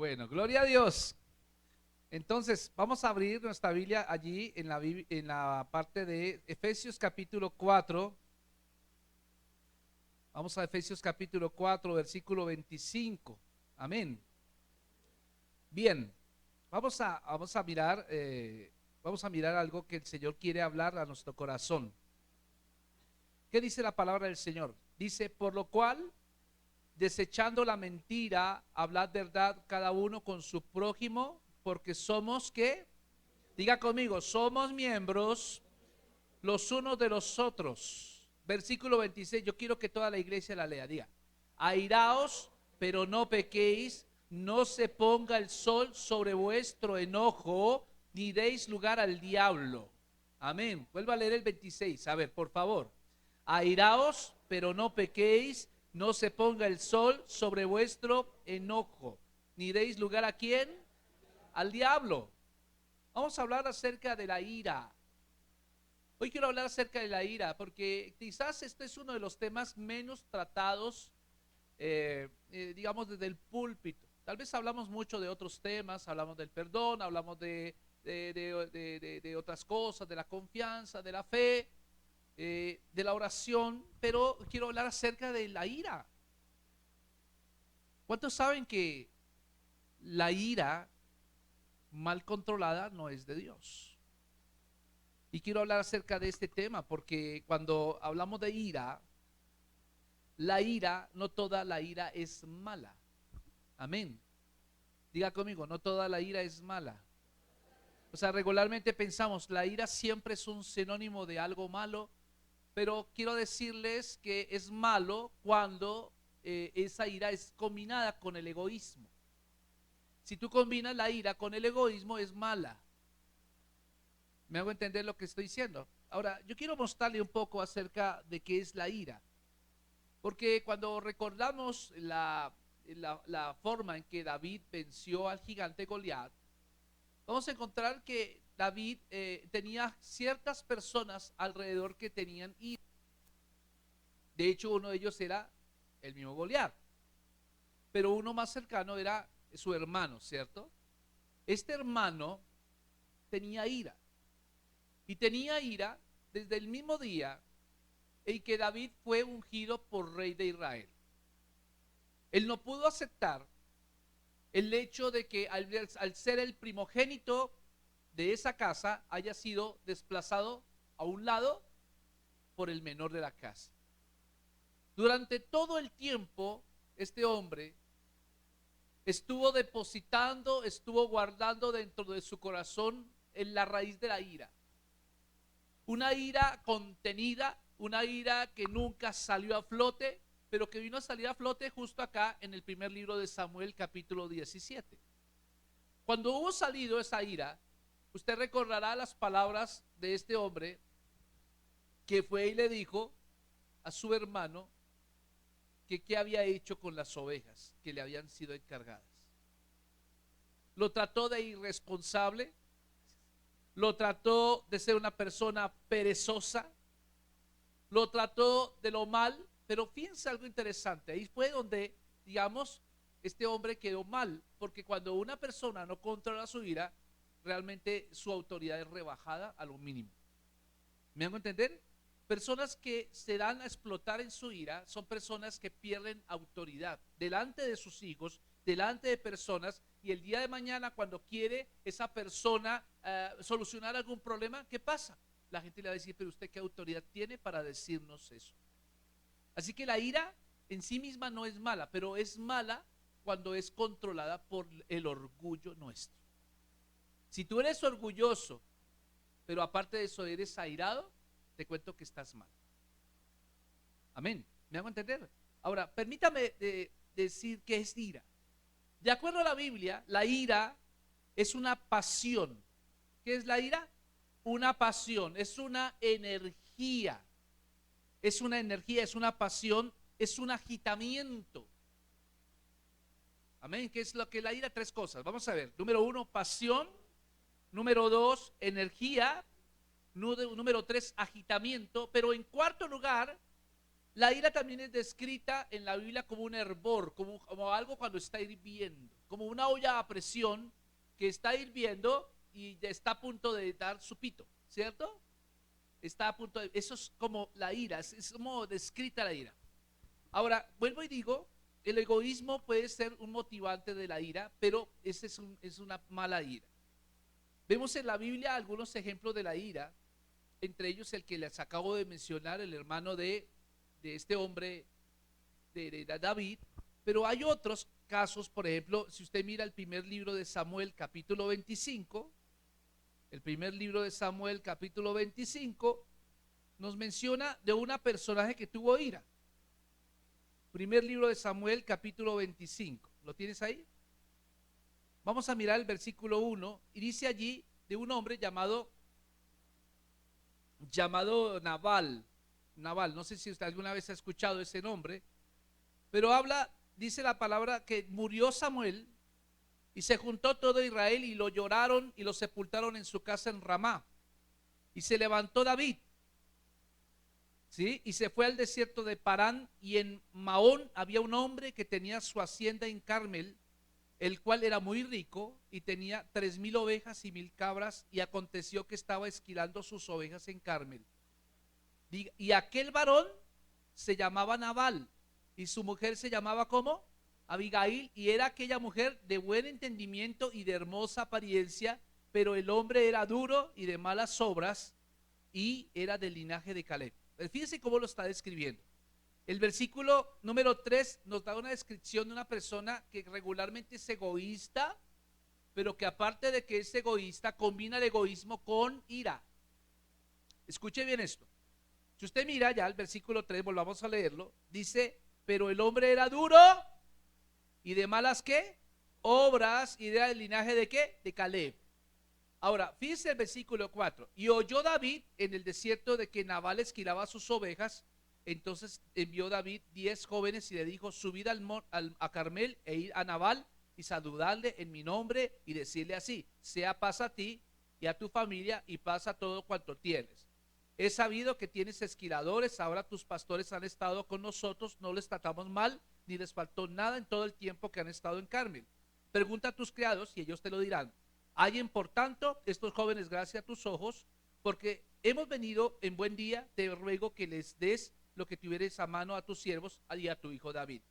Bueno, gloria a Dios. Entonces, vamos a abrir nuestra Biblia allí en la parte de Efesios capítulo 4. Vamos a Efesios capítulo 4, versículo 25. Amén. Bien, vamos a mirar algo que el Señor quiere hablar a nuestro corazón. ¿Qué dice la palabra del Señor? Dice, por lo cual, desechando la mentira, hablad verdad cada uno con su prójimo, porque somos, ¿qué? Diga conmigo, somos miembros los unos de los otros. Versículo 26, yo quiero que toda la iglesia la lea, diga, airaos, pero no pequéis, no se ponga el sol sobre vuestro enojo, ni deis lugar al diablo. Amén. Vuelva a leer el 26, a ver, por favor. Airaos, pero no pequéis, no se ponga el sol sobre vuestro enojo, ni deis lugar a quién, al diablo. Vamos a hablar acerca de la ira. Hoy quiero hablar acerca de la ira, porque quizás este es uno de los temas menos tratados, digamos, desde el púlpito. Tal vez hablamos mucho de otros temas, hablamos del perdón, hablamos de otras cosas, de la confianza, de la fe, de la oración, pero quiero hablar acerca de la ira. ¿Cuántos saben que la ira mal controlada no es de Dios? Y quiero hablar acerca de este tema porque cuando hablamos de ira, la ira, no toda la ira es mala. Amén. Diga conmigo, no toda la ira es mala. O sea, regularmente pensamos, la ira siempre es un sinónimo de algo malo, pero quiero decirles que es malo cuando esa ira es combinada con el egoísmo. Si tú combinas la ira con el egoísmo, es mala. ¿Me hago entender lo que estoy diciendo? Ahora, yo quiero mostrarle un poco acerca de qué es la ira. Porque cuando recordamos la forma en que David venció al gigante Goliat, vamos a encontrar que David tenía ciertas personas alrededor que tenían ira. De hecho, uno de ellos era el mismo Goliat. Pero uno más cercano era su hermano, ¿cierto? Este hermano tenía ira. Y tenía ira desde el mismo día en que David fue ungido por rey de Israel. Él no pudo aceptar el hecho de que al ser el primogénito de esa casa haya sido desplazado a un lado por el menor de la casa. Durante todo el tiempo, este hombre estuvo depositando, estuvo guardando dentro de su corazón en la raíz de la ira. Una ira contenida, una ira que nunca salió a flote, pero que vino a salir a flote justo acá en el primer libro de Samuel, capítulo 17. Cuando hubo salido esa ira, usted recordará las palabras de este hombre que fue y le dijo a su hermano que qué había hecho con las ovejas que le habían sido encargadas. Lo trató de irresponsable, lo trató de ser una persona perezosa, lo trató de lo mal, pero fíjense algo interesante, ahí fue donde, digamos, este hombre quedó mal, porque cuando una persona no controla su ira, realmente su autoridad es rebajada a lo mínimo. ¿Me hago entender? Personas que se dan a explotar en su ira son personas que pierden autoridad delante de sus hijos, delante de personas, y el día de mañana cuando quiere esa persona solucionar algún problema, ¿qué pasa? La gente le va a decir, pero usted qué autoridad tiene para decirnos eso. Así que la ira en sí misma no es mala, pero es mala cuando es controlada por el orgullo nuestro. Si tú eres orgulloso, pero aparte de eso eres airado, te cuento que estás mal. Amén. ¿Me hago entender? Ahora, permítame decir qué es ira. De acuerdo a la Biblia, la ira es una pasión. ¿Qué es la ira? Una pasión, es una energía. Es una energía, es una pasión, es un agitamiento. Amén. ¿Qué es lo que es la ira? Tres cosas. Vamos a ver. Número uno, pasión. Número dos, energía. Número tres, agitamiento. Pero en cuarto lugar, La ira también es descrita en la Biblia como un hervor, como algo cuando está hirviendo, como una olla a presión que está hirviendo y está a punto de dar su pito, ¿cierto? Está a punto de, eso es como la ira, es como descrita la ira. Ahora, vuelvo y digo, el egoísmo puede ser un motivante de la ira, pero ese es una mala ira. Vemos en la Biblia algunos ejemplos de la ira, entre ellos el que les acabo de mencionar, el hermano de este hombre, de David, pero hay otros casos, por ejemplo, si usted mira el primer libro de Samuel, capítulo 25, el primer libro de Samuel, capítulo 25, nos menciona de una personaje que tuvo ira. Primer libro de Samuel, capítulo 25. ¿Lo tienes ahí? Vamos a mirar el versículo 1 y dice allí de un hombre llamado Nabal. Nabal, no sé si usted alguna vez ha escuchado ese nombre, pero dice la palabra que murió Samuel y se juntó todo Israel y lo lloraron y lo sepultaron en su casa en Ramá. Y se levantó David, ¿sí? Y se fue al desierto de Parán, y en Maón había un hombre que tenía su hacienda en Carmel, el cual era muy rico y tenía 3,000 ovejas y 1,000 cabras, y aconteció que estaba esquilando sus ovejas en Carmel. Y aquel varón se llamaba Nabal, y su mujer se llamaba ¿cómo? Abigail, y era aquella mujer de buen entendimiento y de hermosa apariencia, pero el hombre era duro y de malas obras, y era del linaje de Caleb. Fíjense cómo lo está describiendo. El versículo número 3 nos da una descripción de una persona que regularmente es egoísta, pero que aparte de que es egoísta, combina el egoísmo con ira. Escuche bien esto. Si usted mira ya el versículo 3, volvamos a leerlo, dice, pero el hombre era duro y de malas ¿qué? Obras, y era del linaje de ¿qué? De Caleb. Ahora, fíjese el versículo 4. Y oyó David en el desierto de que Nabal esquilaba sus ovejas. Entonces envió David 10 jóvenes y le dijo, subid a Carmel e ir a Nabal y saludarle en mi nombre y decirle así, sea paz a ti y a tu familia y paz a todo cuanto tienes. He sabido que tienes esquiladores, ahora tus pastores han estado con nosotros, no les tratamos mal, ni les faltó nada en todo el tiempo que han estado en Carmel. Pregunta a tus criados y ellos te lo dirán. Hallen por tanto estos jóvenes gracia a tus ojos, porque hemos venido en buen día, te ruego que les des lo que tuvieres a mano a tus siervos y a tu hijo David.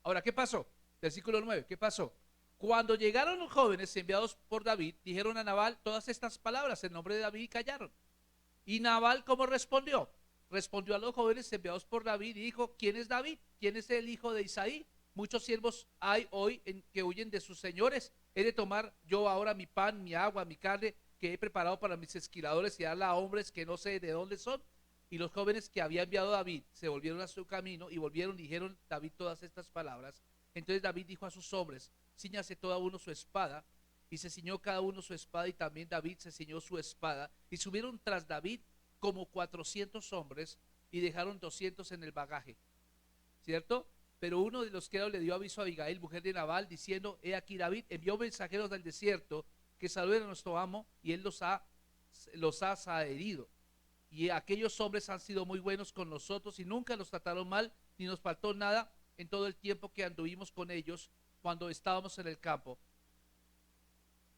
Ahora, ¿qué pasó? Versículo 9, ¿qué pasó? Cuando llegaron los jóvenes enviados por David, dijeron a Nabal todas estas palabras en nombre de David y callaron. Y Nabal, ¿cómo respondió? Respondió a los jóvenes enviados por David y dijo, ¿quién es David? ¿Quién es el hijo de Isaí? Muchos siervos hay hoy que huyen de sus señores. He de tomar yo ahora mi pan, mi agua, mi carne que he preparado para mis esquiladores y darla a hombres que no sé de dónde son. Y los jóvenes que había enviado David se volvieron a su camino y volvieron y dijeron David todas estas palabras. Entonces David dijo a sus hombres, ciñase todo uno su espada. Y se ciñó cada uno su espada, y también David se ciñó su espada, y subieron tras David como 400 hombres, y dejaron 200 en el bagaje, ¿cierto? Pero uno de los criados le dio aviso a Abigail, mujer de Nabal, diciendo, he aquí David envió mensajeros del desierto, que saluden a nuestro amo, y él los ha herido. Y aquellos hombres han sido muy buenos con nosotros, y nunca nos trataron mal, ni nos faltó nada en todo el tiempo que anduvimos con ellos, cuando estábamos en el campo.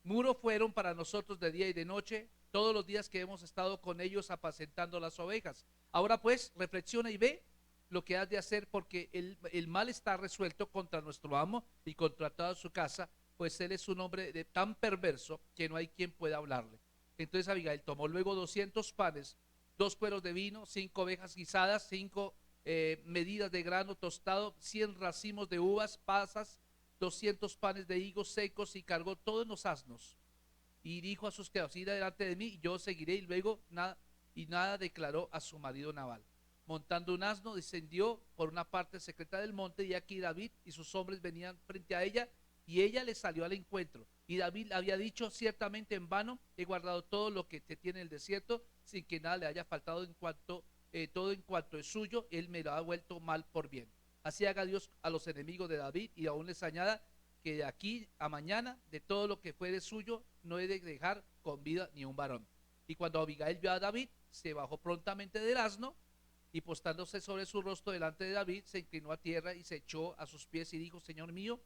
Muro fueron para nosotros de día y de noche, todos los días que hemos estado con ellos apacentando las ovejas. Ahora pues, reflexiona y ve lo que has de hacer, porque el mal está resuelto contra nuestro amo y contra toda su casa, pues él es un hombre tan perverso que no hay quien pueda hablarle. Entonces Abigail tomó luego 200 panes, 2 cueros de vino, 5 ovejas guisadas, 5 medidas de grano tostado, 100 racimos de uvas pasas, 200 panes de higos secos, y cargó todo en los asnos. Y dijo a sus criados, id delante de mí, y yo seguiré. Y luego nada declaró a su marido Nabal. Montando un asno, descendió por una parte secreta del monte, y aquí David y sus hombres venían frente a ella, y ella le salió al encuentro. Y David había dicho, ciertamente en vano he guardado todo lo que te tiene en el desierto, sin que nada le haya faltado todo en cuanto es suyo, él me lo ha vuelto mal por bien. Así haga Dios a los enemigos de David, y aún les añada que de aquí a mañana de todo lo que fuere suyo no he de dejar con vida ni un varón. Y cuando Abigail vio a David, se bajó prontamente del asno Y postándose sobre su rostro delante de David, se inclinó a tierra y se echó a sus pies y dijo: Señor mío,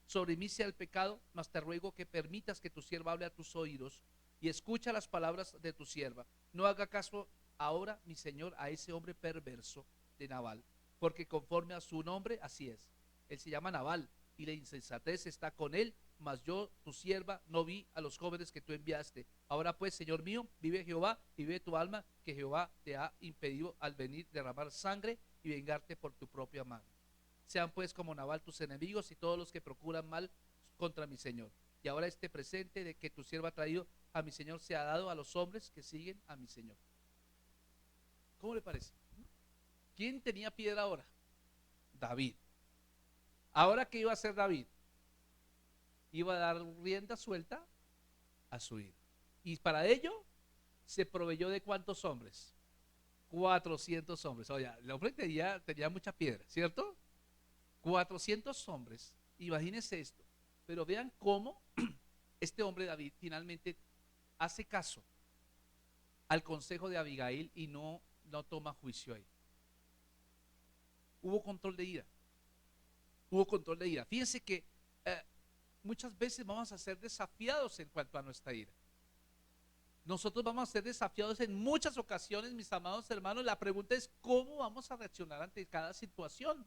sobre mí sea el pecado, mas te ruego que permitas que tu sierva hable a tus oídos y escucha las palabras de tu sierva. No haga caso ahora, mi señor, a ese hombre perverso de Nabal, porque conforme a su nombre, así es. Él se llama Nabal y la insensatez está con él, mas yo, tu sierva, no vi a los jóvenes que tú enviaste. Ahora pues, Señor mío, vive Jehová y vive tu alma, que Jehová te ha impedido al venir derramar sangre y vengarte por tu propia mano. Sean pues como Nabal tus enemigos y todos los que procuran mal contra mi Señor. Y ahora este presente de que tu sierva ha traído a mi Señor se ha dado a los hombres que siguen a mi Señor. ¿Cómo le parece? ¿Quién tenía piedra ahora? David. ¿Ahora qué iba a hacer David? Iba a dar rienda suelta a su ira. Y para ello se proveyó de ¿cuántos hombres? 400 hombres. Oye, el hombre tenía mucha piedra, ¿cierto? 400 hombres. Imagínense esto. Pero vean cómo este hombre David finalmente hace caso al consejo de Abigail y no toma juicio ahí. Hubo control de ira. Hubo control de ira. Fíjense que muchas veces vamos a ser desafiados en cuanto a nuestra ira. Nosotros vamos a ser desafiados en muchas ocasiones, mis amados hermanos. La pregunta es: ¿cómo vamos a reaccionar ante cada situación?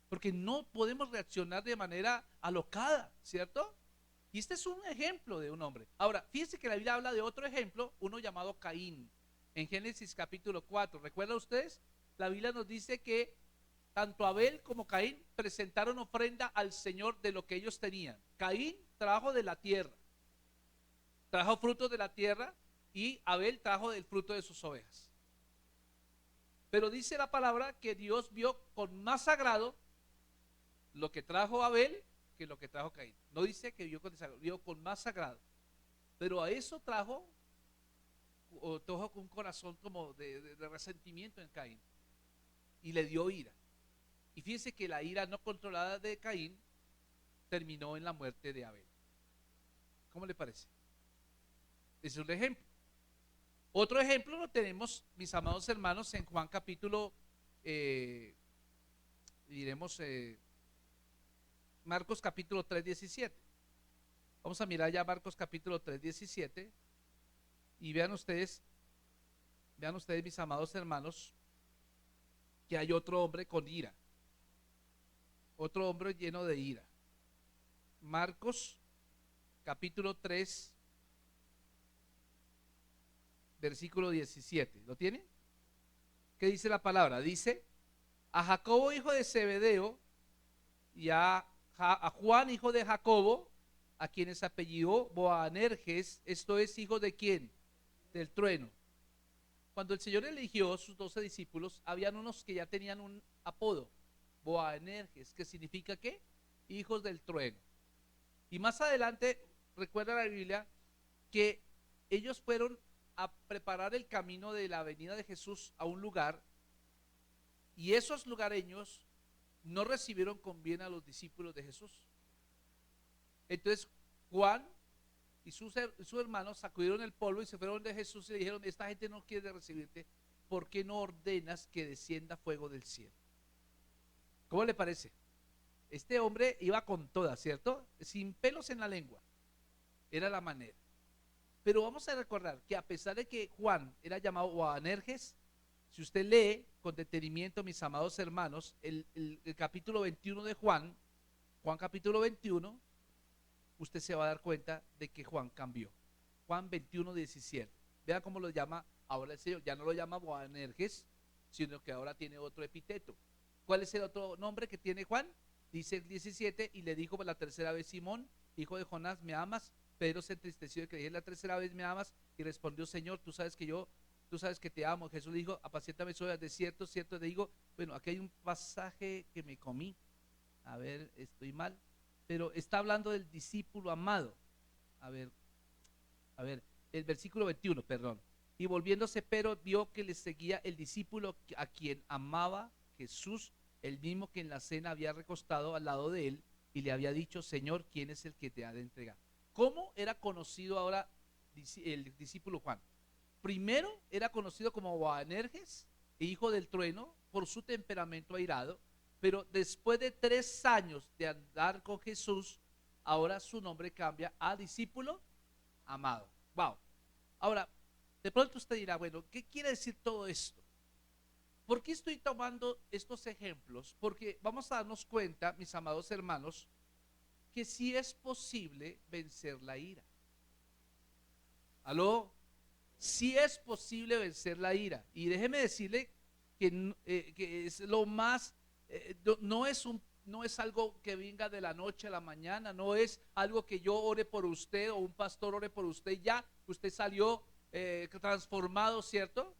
Porque no podemos reaccionar de manera alocada, ¿cierto? Y este es un ejemplo de un hombre. Ahora, fíjense que la Biblia habla de otro ejemplo, uno llamado Caín, en Génesis capítulo 4. ¿Recuerdan ustedes? La Biblia nos dice que tanto Abel como Caín presentaron ofrenda al Señor de lo que ellos tenían. Caín trajo de la tierra, trajo frutos de la tierra, y Abel trajo del fruto de sus ovejas. Pero dice la palabra que Dios vio con más agrado lo que trajo Abel que lo que trajo Caín. No dice que vio con más agrado, pero a eso trajo un corazón como de resentimiento en Caín, y le dio ira. Y fíjense que la ira no controlada de Caín terminó en la muerte de Abel. ¿Cómo le parece? Ese es un ejemplo. Otro ejemplo lo tenemos, mis amados hermanos, en Juan capítulo, Marcos capítulo 3:17. Vamos a mirar ya Marcos capítulo 3:17 y vean ustedes, mis amados hermanos, que hay otro hombre con ira, otro hombre lleno de ira. Marcos capítulo 3 versículo 17. ¿Lo tiene? ¿Qué dice la palabra? Dice: a Jacobo hijo de Zebedeo y a Juan hijo de Jacobo, a quienes apellidó Boanerges, esto es, hijo de ¿quién? Del trueno. Cuando el Señor eligió sus 12 discípulos, habían unos que ya tenían un apodo, Boanerges, que significa ¿qué? Hijos del trueno. Y más adelante, recuerda la Biblia que ellos fueron a preparar el camino de la venida de Jesús a un lugar, y esos lugareños no recibieron con bien a los discípulos de Jesús. Entonces Juan y sus hermanos sacudieron el polvo y se fueron de Jesús y le dijeron: esta gente no quiere recibirte, ¿por qué no ordenas que descienda fuego del cielo? ¿Cómo le parece? Este hombre iba con todas, ¿cierto? Sin pelos en la lengua, era la manera. Pero vamos a recordar que a pesar de que Juan era llamado Boanerges, si usted lee con detenimiento, mis amados hermanos, el capítulo 21 de Juan capítulo 21, usted se va a dar cuenta de que Juan cambió. Juan 21:17. Vea cómo lo llama ahora el Señor. Ya no lo llama Boanerges, sino que ahora tiene otro epíteto. ¿Cuál es el otro nombre que tiene Juan? Dice el 17: y le dijo por la tercera vez: Simón, hijo de Jonás, ¿me amas? Pedro se entristeció de que dije la tercera vez: ¿me amas? Y respondió: Señor, tú sabes que te amo. Jesús le dijo: apaciéntame mis ovejas. De cierto, cierto te digo. Bueno, aquí hay un pasaje que me comí. A ver, estoy mal. Pero está hablando del discípulo amado. A ver, el versículo 21, perdón. Y volviéndose Pedro vio que le seguía el discípulo a quien amaba Jesús, el mismo que en la cena había recostado al lado de él, y le había dicho: Señor, ¿quién es el que te ha de entregar? ¿Cómo era conocido ahora el discípulo Juan? Primero era conocido como Boanerges, hijo del trueno, por su temperamento airado, pero después de 3 años de andar con Jesús, ahora su nombre cambia a discípulo amado. Wow. Ahora, de pronto usted dirá, bueno, ¿qué quiere decir todo esto? ¿Por qué estoy tomando estos ejemplos? Porque vamos a darnos cuenta, mis amados hermanos, que sí es posible vencer la ira. ¿Aló? Sí es posible vencer la ira. Y déjeme decirle que es lo más, no es algo que venga de la noche a la mañana, no es algo que yo ore por usted o un pastor ore por usted, ya usted salió transformado, ¿cierto?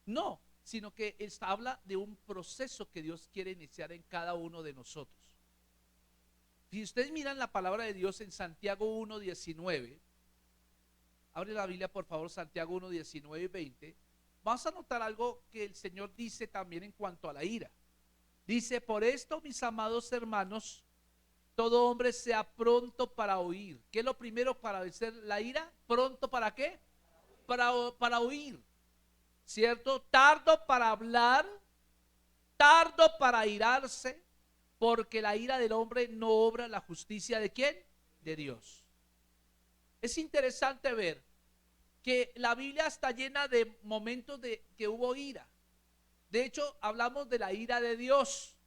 No, sino que habla de un proceso que Dios quiere iniciar en cada uno de nosotros. Si ustedes miran la palabra de Dios en Santiago 1:19, abre la Biblia por favor, Santiago 1:19 y 20, vamos a notar algo que el Señor dice también en cuanto a la ira. Dice, por esto, mis amados hermanos, todo hombre sea pronto para oír. ¿Qué es lo primero para vencer la ira? ¿Pronto para qué? Para oír, ¿cierto? Tardo para hablar, tardo para airarse, porque la ira del hombre no obra la justicia ¿de quién? De Dios. Es interesante ver que la Biblia está llena de momentos de que hubo ira. De hecho, hablamos de la ira de Dios.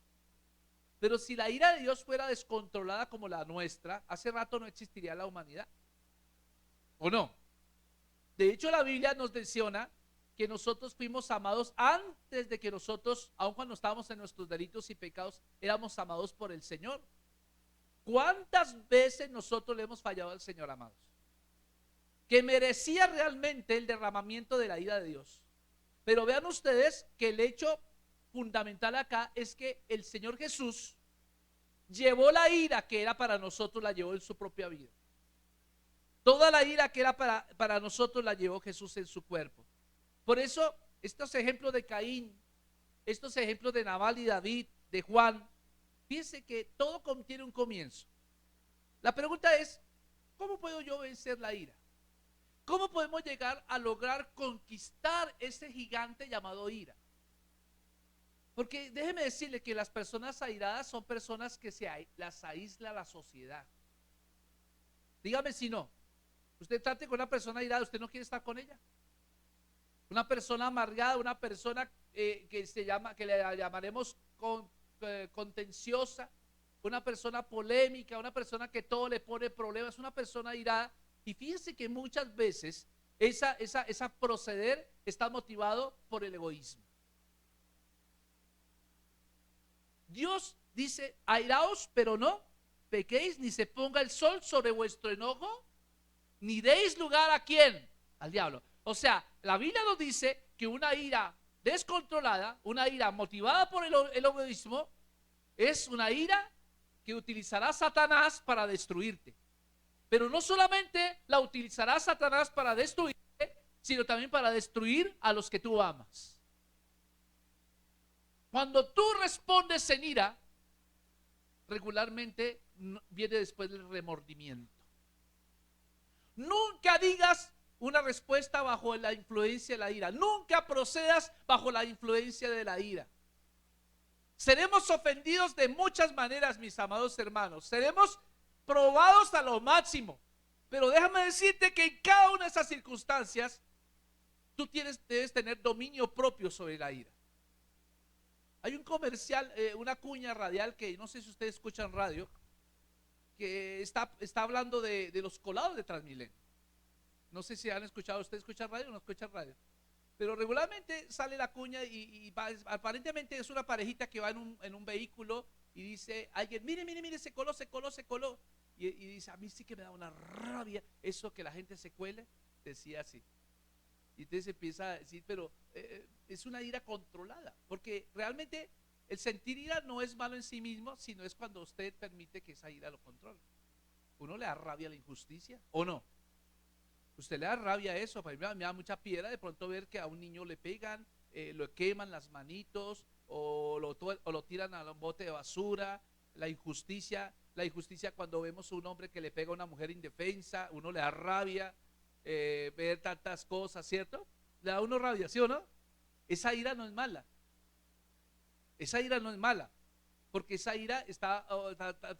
Pero si la ira de Dios fuera descontrolada como la nuestra, hace rato no existiría la humanidad. ¿O no? De hecho, la Biblia nos menciona que nosotros fuimos amados antes de que nosotros, aun cuando estábamos en nuestros delitos y pecados, éramos amados por el Señor. ¿Cuántas veces nosotros le hemos fallado al Señor, amados? Que merecía realmente el derramamiento de la ira de Dios. Pero vean ustedes que el hecho fundamental acá es que el Señor Jesús llevó la ira que era para nosotros, la llevó en su propia vida. Toda la ira que era para nosotros la llevó Jesús en su cuerpo. Por eso estos ejemplos de Caín, estos ejemplos de Nabal y David, de Juan, fíjense que todo tiene un comienzo. La pregunta es, ¿cómo puedo yo vencer la ira? ¿Cómo podemos llegar a lograr conquistar ese gigante llamado ira? Porque déjeme decirle que las personas airadas son personas que las aísla la sociedad. Dígame si no. Usted trate con una persona airada, usted no quiere estar con ella. Una persona amargada, una persona que le llamaremos contenciosa, una persona polémica, una persona que todo le pone problemas, una persona airada. Y fíjense que muchas veces esa proceder está motivado por el egoísmo. Dios dice, airaos, pero no pequéis, ni se ponga el sol sobre vuestro enojo, ni deis lugar a ¿quién? Al diablo. O sea, la Biblia nos dice que una ira descontrolada, una ira motivada por el egoísmo, es una ira que utilizará Satanás para destruirte. Pero no solamente la utilizará Satanás para destruirte, sino también para destruir a los que tú amas. Cuando tú respondes en ira, regularmente viene después el remordimiento. Nunca digas una respuesta bajo la influencia de la ira. Nunca procedas bajo la influencia de la ira. Seremos ofendidos de muchas maneras, mis amados hermanos. Seremos probados a lo máximo. Pero déjame decirte que en cada una de esas circunstancias, tú debes tener dominio propio sobre la ira. Hay un comercial, una cuña radial que no sé si ustedes escuchan radio, que está hablando de los colados de Transmilenio. No sé si han escuchado, ¿ustedes escuchan radio o no escuchan radio? Pero regularmente sale la cuña y aparentemente es una parejita que va en un vehículo y dice alguien, mire, se coló. Y dice, a mí sí que me da una rabia eso que la gente se cuele, decía así. Y entonces empieza a decir, pero es una ira controlada, porque realmente el sentir ira no es malo en sí mismo, sino es cuando usted permite que esa ira lo controle. ¿Uno le da rabia a la injusticia o no? Usted le da rabia a eso. Para mí me da mucha piedra de pronto ver que a un niño le pegan, lo queman las manitos o lo tiran a un bote de basura. La injusticia cuando vemos a un hombre que le pega a una mujer indefensa, uno le da rabia. Ver tantas cosas, ¿cierto? Le da uno rabia, ¿sí o no? esa ira no es mala. Esa ira no es mala, porque esa ira está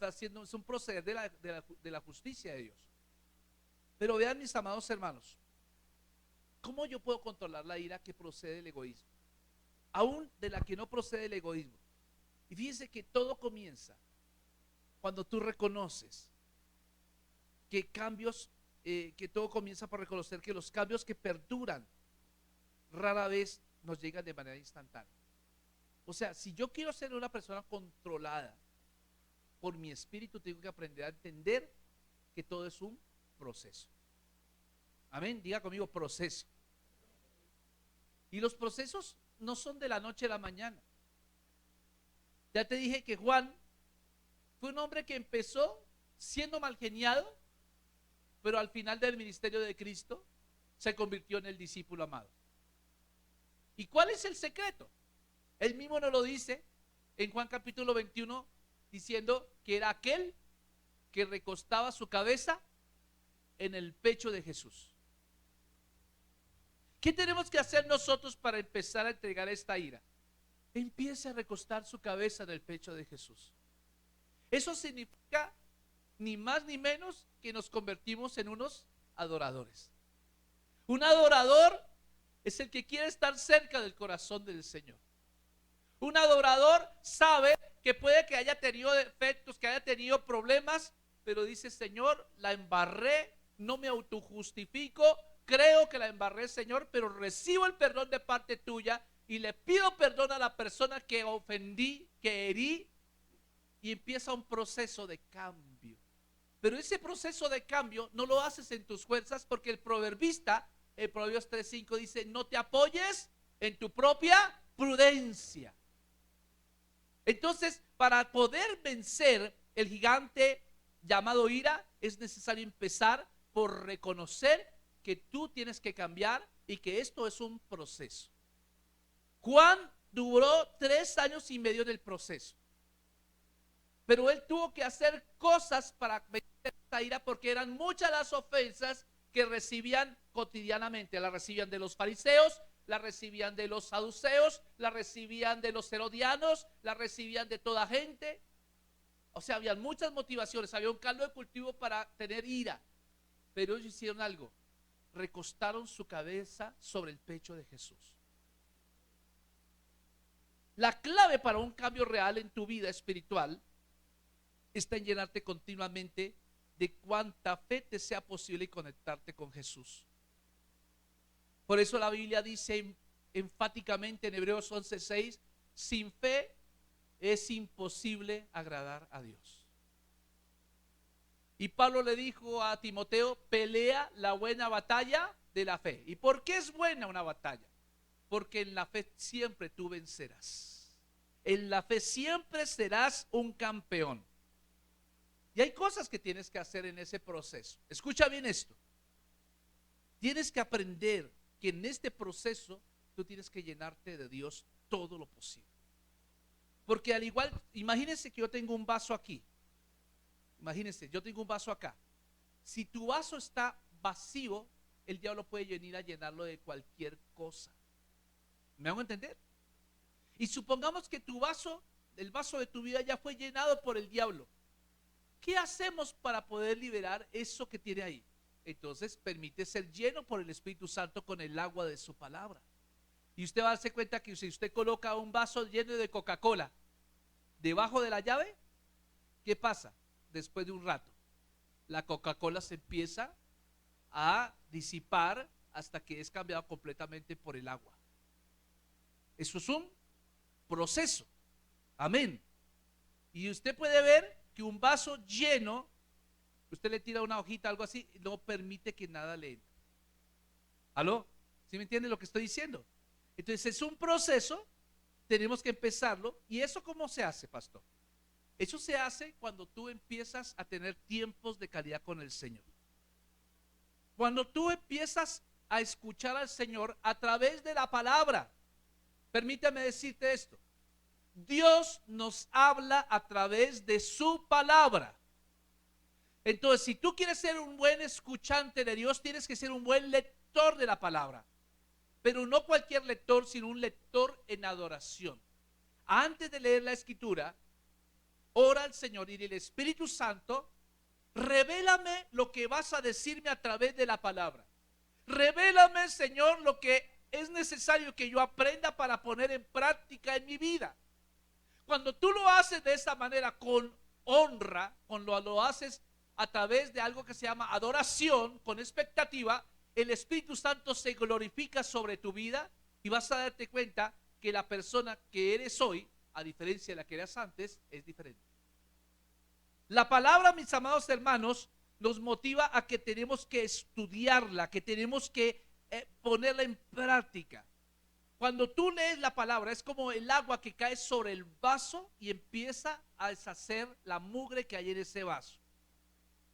haciendo, es un proceder de la justicia de Dios. Pero vean, mis amados hermanos, ¿cómo yo puedo controlar la ira que procede del egoísmo? Aún de la que no procede del egoísmo. Y fíjense que todo comienza cuando tú reconoces que que todo comienza por reconocer que los cambios que perduran rara vez nos llegan de manera instantánea. O sea, si yo quiero ser una persona controlada por mi espíritu, tengo que aprender a entender que todo es un proceso. Amén, diga conmigo proceso. Y los procesos no son de la noche a la mañana. Ya te dije que Juan fue un hombre que empezó siendo mal geniado, pero al final del ministerio de Cristo se convirtió en el discípulo amado. ¿Y cuál es el secreto? Él mismo nos lo dice en Juan capítulo 21, diciendo que era aquel que recostaba su cabeza en el pecho de Jesús. ¿Qué tenemos que hacer nosotros para empezar a entregar esta ira? Empiece a recostar su cabeza en el pecho de Jesús. Eso significa ni más ni menos que nos convertimos en unos adoradores. Un adorador es el que quiere estar cerca del corazón del Señor. Un adorador sabe que puede que haya tenido defectos, que haya tenido problemas, pero dice: Señor, la embarré, no me autojustifico, creo que la embarré, Señor, pero recibo el perdón de parte tuya y le pido perdón a la persona que ofendí, que herí, y empieza un proceso de cambio. Pero ese proceso de cambio no lo haces en tus fuerzas, porque el proverbista, en Proverbios 3:5 dice: no te apoyes en tu propia prudencia. Entonces, para poder vencer el gigante llamado ira, es necesario empezar por reconocer que tú tienes que cambiar y que esto es un proceso. Juan duró 3 años y medio en el proceso, pero él tuvo que hacer cosas para vencer esta ira, porque eran muchas las ofensas que recibían cotidianamente. Las recibían de los fariseos, la recibían de los saduceos, la recibían de los herodianos, la recibían de toda gente. O sea, había muchas motivaciones, había un caldo de cultivo para tener ira. Pero ellos hicieron algo: recostaron su cabeza sobre el pecho de Jesús. La clave para un cambio real en tu vida espiritual está en llenarte continuamente de cuánta fe te sea posible y conectarte con Jesús. Por eso la Biblia dice enfáticamente en Hebreos 11:6: sin fe es imposible agradar a Dios. Y Pablo le dijo a Timoteo: pelea la buena batalla de la fe. ¿Y por qué es buena una batalla? Porque en la fe siempre tú vencerás. En la fe siempre serás un campeón. Y hay cosas que tienes que hacer en ese proceso. Escucha bien esto. Tienes que aprender que en este proceso tú tienes que llenarte de Dios todo lo posible. Porque al igual, imagínense que yo tengo un vaso aquí. Imagínense, yo tengo un vaso acá. Si tu vaso está vacío, el diablo puede venir a llenarlo de cualquier cosa. ¿Me hago entender? Y supongamos que tu vaso, el vaso de tu vida ya fue llenado por el diablo. ¿Qué hacemos para poder liberar eso que tiene ahí? Entonces permite ser lleno por el Espíritu Santo con el agua de su palabra. Y usted va a darse cuenta que si usted coloca un vaso lleno de Coca-Cola debajo de la llave, ¿qué pasa? Después de un rato, la Coca-Cola se empieza a disipar hasta que es cambiado completamente por el agua. Eso es un proceso. Amén. Y usted puede ver que un vaso lleno, usted le tira una hojita, algo así, no permite que nada le entre. ¿Aló? ¿Sí me entiende lo que estoy diciendo? Entonces es un proceso, tenemos que empezarlo. ¿Y eso cómo se hace, pastor? Eso se hace cuando tú empiezas a tener tiempos de calidad con el Señor. Cuando tú empiezas a escuchar al Señor a través de la palabra. Permítame decirte esto: Dios nos habla a través de su palabra. Entonces, si tú quieres ser un buen escuchante de Dios, tienes que ser un buen lector de la palabra. pero no cualquier lector, sino un lector en adoración. Antes de leer la escritura, ora al Señor y dile: Espíritu Santo, revélame lo que vas a decirme a través de la palabra. Revélame, Señor, lo que es necesario que yo aprenda para poner en práctica en mi vida. Cuando tú lo haces de esta manera, con honra, cuando lo haces a través de algo que se llama adoración, con expectativa, el Espíritu Santo se glorifica sobre tu vida y vas a darte cuenta que la persona que eres hoy, a diferencia de la que eras antes, es diferente. La palabra, mis amados hermanos, nos motiva a que tenemos que estudiarla, que tenemos que ponerla en práctica. Cuando tú lees la palabra, es como el agua que cae sobre el vaso y empieza a deshacer la mugre que hay en ese vaso,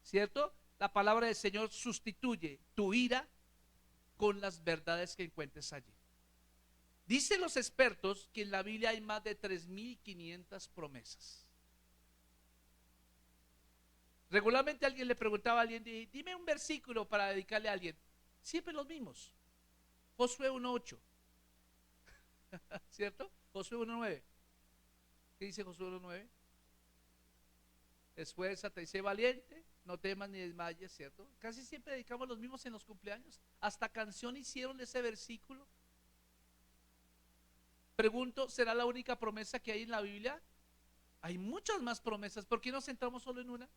¿cierto? La palabra del Señor sustituye tu ira con las verdades que encuentres allí. Dicen los expertos que en la Biblia hay más de 3.500 promesas. Regularmente alguien le preguntaba a alguien: dime un versículo para dedicarle a alguien. Siempre los mismos. Josué 1:8. ¿Cierto? Josué 1:9. ¿Qué dice Josué 1:9? Esfuérzate y sé valiente, no temas ni desmayes, ¿cierto? Casi siempre dedicamos los mismos en los cumpleaños. Hasta canción hicieron de ese versículo. Pregunto, ¿será la única promesa que hay en la Biblia? Hay muchas más promesas. ¿Por qué nos centramos solo en una?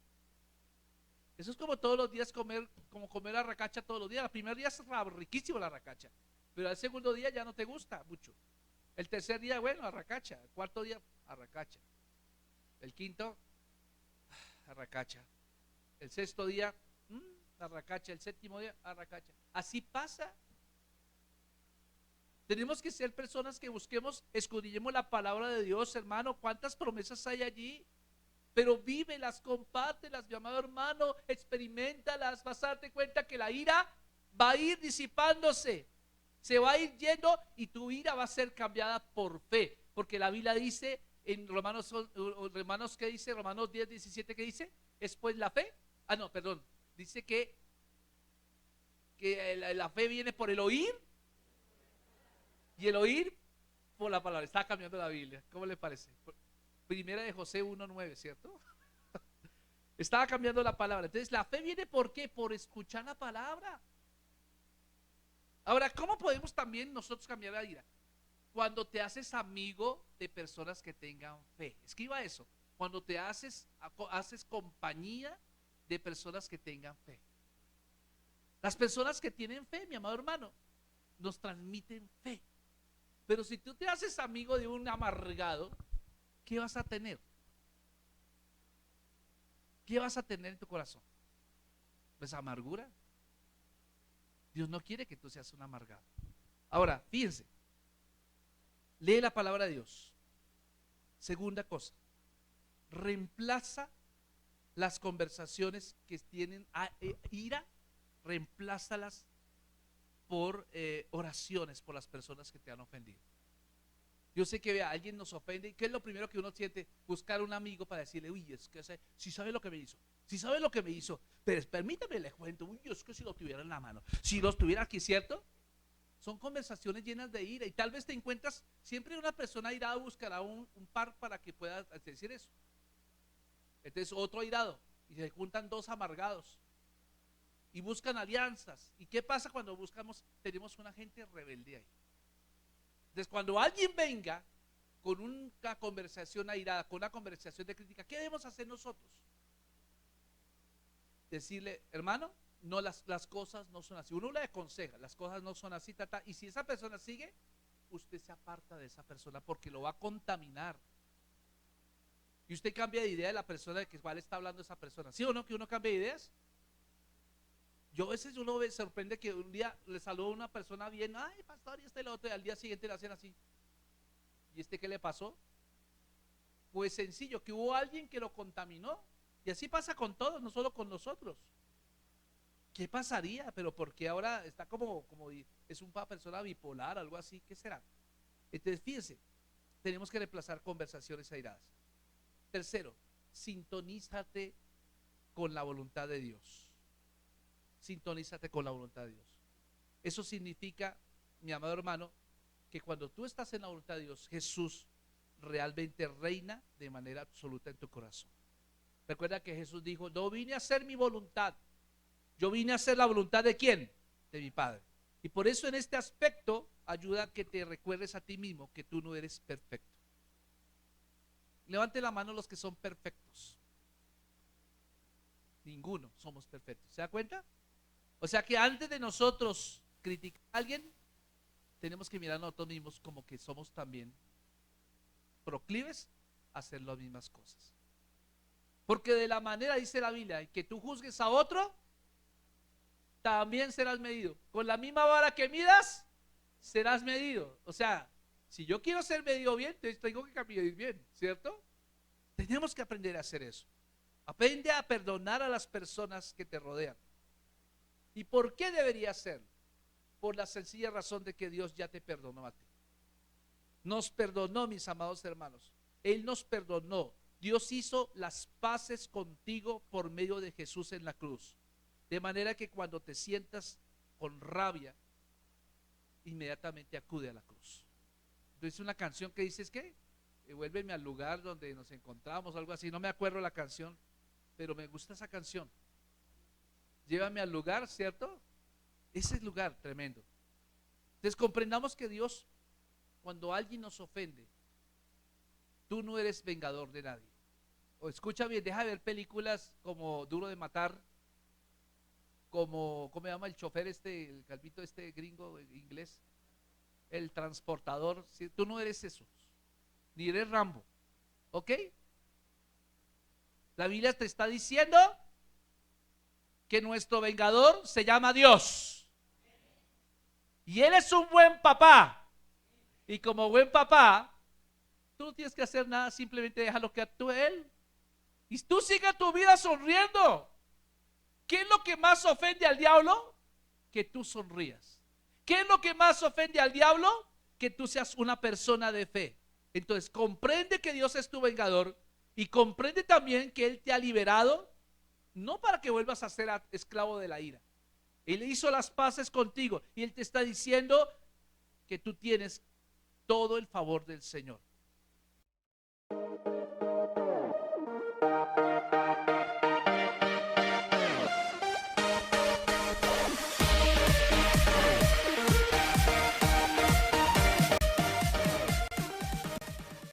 Eso es como todos los días comer, como comer arracacha todos los días. El primer día es riquísimo la arracacha, pero al segundo día ya no te gusta mucho. El tercer día, bueno, arracacha. El cuarto día, arracacha. El quinto, arracacha. El sexto día, arracacha. El séptimo día, arracacha. Así pasa. Tenemos que ser personas que busquemos, escudriñemos la palabra de Dios, hermano. ¿Cuántas promesas hay allí? Pero vívelas, compártelas, mi amado hermano, experimentalas. Vas a darte cuenta que la ira va a ir disipándose, se va a ir yendo y tu ira va a ser cambiada por fe. Porque la Biblia dice en Romanos, ¿qué dice? Romanos 10:17, ¿qué dice? ¿Es pues la fe? No, perdón. Dice que la fe viene por el oír y el oír por la palabra. Está cambiando la Biblia. ¿Cómo le parece? Primera de José 1:9, ¿cierto? Estaba cambiando la palabra. Entonces, la fe viene ¿por qué? Por escuchar la palabra. Ahora, ¿cómo podemos también nosotros cambiar la ira? Cuando te haces amigo de personas que tengan fe. Escriba eso. Cuando te haces compañía de personas que tengan fe. Las personas que tienen fe, mi amado hermano, nos transmiten fe. Pero si tú te haces amigo de un amargado, ¿qué vas a tener? ¿Qué vas a tener en tu corazón? Pues amargura. Dios no quiere que tú seas un amargado. Ahora, fíjense, lee la palabra de Dios. Segunda cosa, reemplaza las conversaciones que tienen ira, reemplázalas por oraciones por las personas que te han ofendido. Yo sé que alguien nos ofende y ¿qué es lo primero que uno siente? Buscar un amigo para decirle: uy, es que si sabe lo que me hizo, si sabe lo que me hizo, pero permítame le cuento, uy, es que si lo tuviera en la mano, si lo tuviera aquí, ¿cierto? Son conversaciones llenas de ira y tal vez te encuentras siempre una persona irada buscará un par para que pueda decir eso. Entonces otro airado y se juntan dos amargados y buscan alianzas. ¿Y qué pasa cuando tenemos una gente rebelde ahí? Entonces, cuando alguien venga con una conversación airada, con una conversación de crítica, ¿qué debemos hacer nosotros? Decirle: hermano, no, las cosas no son así. Uno le aconseja, las cosas no son así, tata. Y si esa persona sigue, usted se aparta de esa persona porque lo va a contaminar. Y usted cambia de idea de la persona de que cuál está hablando esa persona. ¿Sí o no que uno cambia de ideas? Yo a veces uno me sorprende que un día le saluda a una persona bien, ay, pastor, y el otro, y al día siguiente le hacen así. ¿Y qué le pasó? Pues sencillo, que hubo alguien que lo contaminó. Y así pasa con todos, no solo con nosotros. ¿Qué pasaría? Pero porque ahora está como es una persona bipolar, algo así, ¿qué será? Entonces, fíjense, tenemos que reemplazar conversaciones airadas. Tercero, sintonízate con la voluntad de Dios. Sintonízate con la voluntad de Dios. Eso significa mi amado hermano, que cuando tú estás en la voluntad de Dios, Jesús realmente reina de manera absoluta en tu corazón. Recuerda que Jesús dijo, no vine a hacer mi voluntad, yo vine a hacer la voluntad ¿de quién? De mi Padre. Y por eso en este aspecto ayuda a que te recuerdes a ti mismo que tú no eres perfecto. Levante la mano los que son perfectos. Ninguno somos perfectos. ¿Se da cuenta? O sea que antes de nosotros criticar a alguien, tenemos que mirar a nosotros mismos como que somos también proclives a hacer las mismas cosas. Porque de la manera, dice la Biblia, que tú juzgues a otro, también serás medido. Con la misma vara que midas, serás medido. O sea, si yo quiero ser medido bien, tengo que medir bien, ¿cierto? Tenemos que aprender a hacer eso. Aprende a perdonar a las personas que te rodean. ¿Y por qué debería hacerlo? Por la sencilla razón de que Dios ya te perdonó a ti. Nos perdonó, mis amados hermanos. Él nos perdonó. Dios hizo las paces contigo por medio de Jesús en la cruz. De manera que cuando te sientas con rabia, inmediatamente acude a la cruz. Entonces una canción que dice, ¿qué? Vuélveme al lugar donde nos encontramos, algo así. No me acuerdo la canción, pero me gusta esa canción. Llévame al lugar, ¿cierto? Ese lugar tremendo. Entonces comprendamos que Dios, cuando alguien nos ofende, tú no eres vengador de nadie. O escucha bien, deja de ver películas como Duro de Matar, como, ¿cómo se llama el chofer este, el calvito este gringo inglés? El transportador. ¿Sí? Tú no eres eso, ni eres Rambo, ¿ok? La Biblia te está diciendo que nuestro vengador se llama Dios. Y Él es un buen papá. Y como buen papá, tú no tienes que hacer nada, simplemente déjalo que actúe Él. Y tú sigue tu vida sonriendo. ¿Qué es lo que más ofende al diablo? Que tú sonrías. ¿Qué es lo que más ofende al diablo? Que tú seas una persona de fe. Entonces comprende que Dios es tu vengador y comprende también que Él te ha liberado, no para que vuelvas a ser esclavo de la ira. Él hizo las paces contigo y Él te está diciendo que tú tienes todo el favor del Señor.